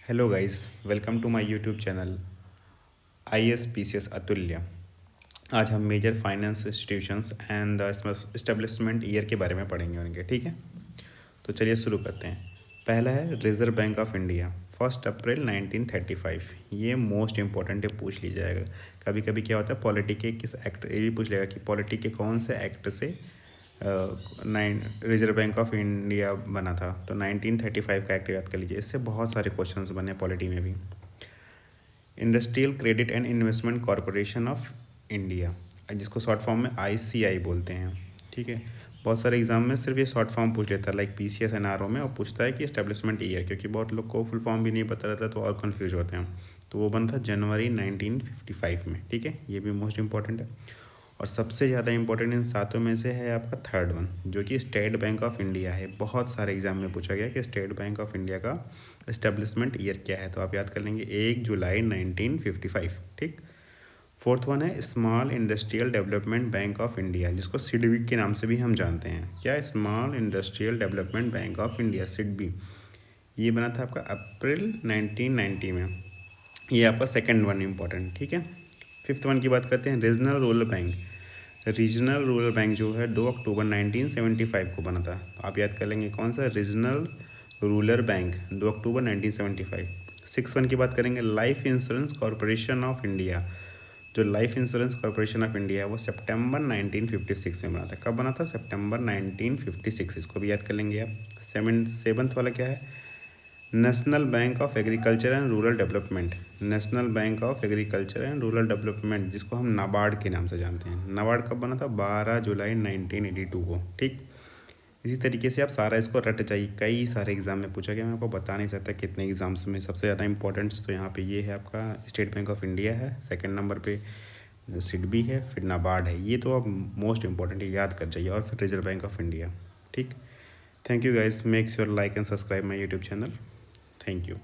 Hello guys, welcome to my YouTube channel ISPCS Atulya. आज हम major finance institutions and the establishment year के बारे में पढ़ेंगे उनके। ठीक है, तो चलिए शुरू करते हैं। पहला है रिजर्व बैंक ऑफ इंडिया, 1 अप्रैल 1935। ये मोस्ट इंपॉर्टेंट है, पूछ ली जाएगा। कभी कभी क्या होता है, पॉलिटी के किस एक्ट, ये भी पूछ लेगा कि पॉलिटी के कौन से एक्ट से रिजर्व बैंक ऑफ इंडिया बना था। तो 1935 का एक्ट याद कर लीजिए। इससे बहुत सारे क्वेश्चंस बने पॉलिटी में भी। Industrial credit and investment corporation of India, जिसको शॉर्ट फॉर्म में ICI बोलते हैं। ठीक है, बहुत सारे एग्जाम में सिर्फ ये शॉर्ट फॉर्म पूछ लेता है, लाइक PCS NRO में, और पूछता है कि इस्टेब्लिशमेंट ईयर, क्योंकि बहुत लोग को फुल फॉर्म भी नहीं पता रहता तो और कन्फ्यूज होते हैं। तो वो बना था जनवरी 1955 में। ठीक है, ये भी मोस्ट इंपॉर्टेंट है। और सबसे ज़्यादा इंपॉर्टेंट इन सातों में से है आपका थर्ड वन, जो कि स्टेट बैंक ऑफ इंडिया है। बहुत सारे एग्जाम में पूछा गया कि स्टेट बैंक ऑफ इंडिया का इस्टेब्लिशमेंट ईयर क्या है, तो आप याद कर लेंगे 1 जुलाई 1955। ठीक। फोर्थ वन है small industrial development bank of India, जिसको सिडबी के नाम से भी हम जानते हैं। क्या, small industrial development bank of India, SIDBI. ये बना था आपका अप्रैल 1990 में। ये आपका सेकेंड वन इंपॉर्टेंट। ठीक है, फिफ्थ वन की बात करते हैं, regional rural bank. Regional rural bank जो है 2 अक्टूबर 1975 को बना था। तो आप याद कर लेंगे कौन सा, रीजनल रूरल बैंक, 2 अक्टूबर 1975। सिक्स वन की बात करेंगे, life insurance corporation of India. जो life insurance corporation of India है वो सितंबर 1956 में बना था। कब बना था, सितंबर 1956। इसको भी याद कर लेंगे आप। सेवन्थ वाला क्या है, national bank of agriculture and rural development. National bank of agriculture and rural development, जिसको हम नाबार्ड के नाम से जानते हैं। नाबार्ड कब बना था, 12 जुलाई 1982 को। ठीक, इसी तरीके से आप सारा इसको रट जाइए, कई सारे एग्जाम में पूछा गया। मैं आपको बता नहीं सकता कितने एग्जाम्स में। सबसे ज़्यादा इंपॉर्टेंट्स तो यहाँ पे ये है, आपका स्टेट बैंक ऑफ इंडिया है, सेकंड नंबर पे सिडबी है, फिर नाबार्ड है। ये तो आप मोस्ट इंपॉर्टेंट याद कर जाइए, और फिर रिजर्व बैंक ऑफ इंडिया। ठीक, thank you guys, make sure like and subscribe my YouTube channel. Thank you.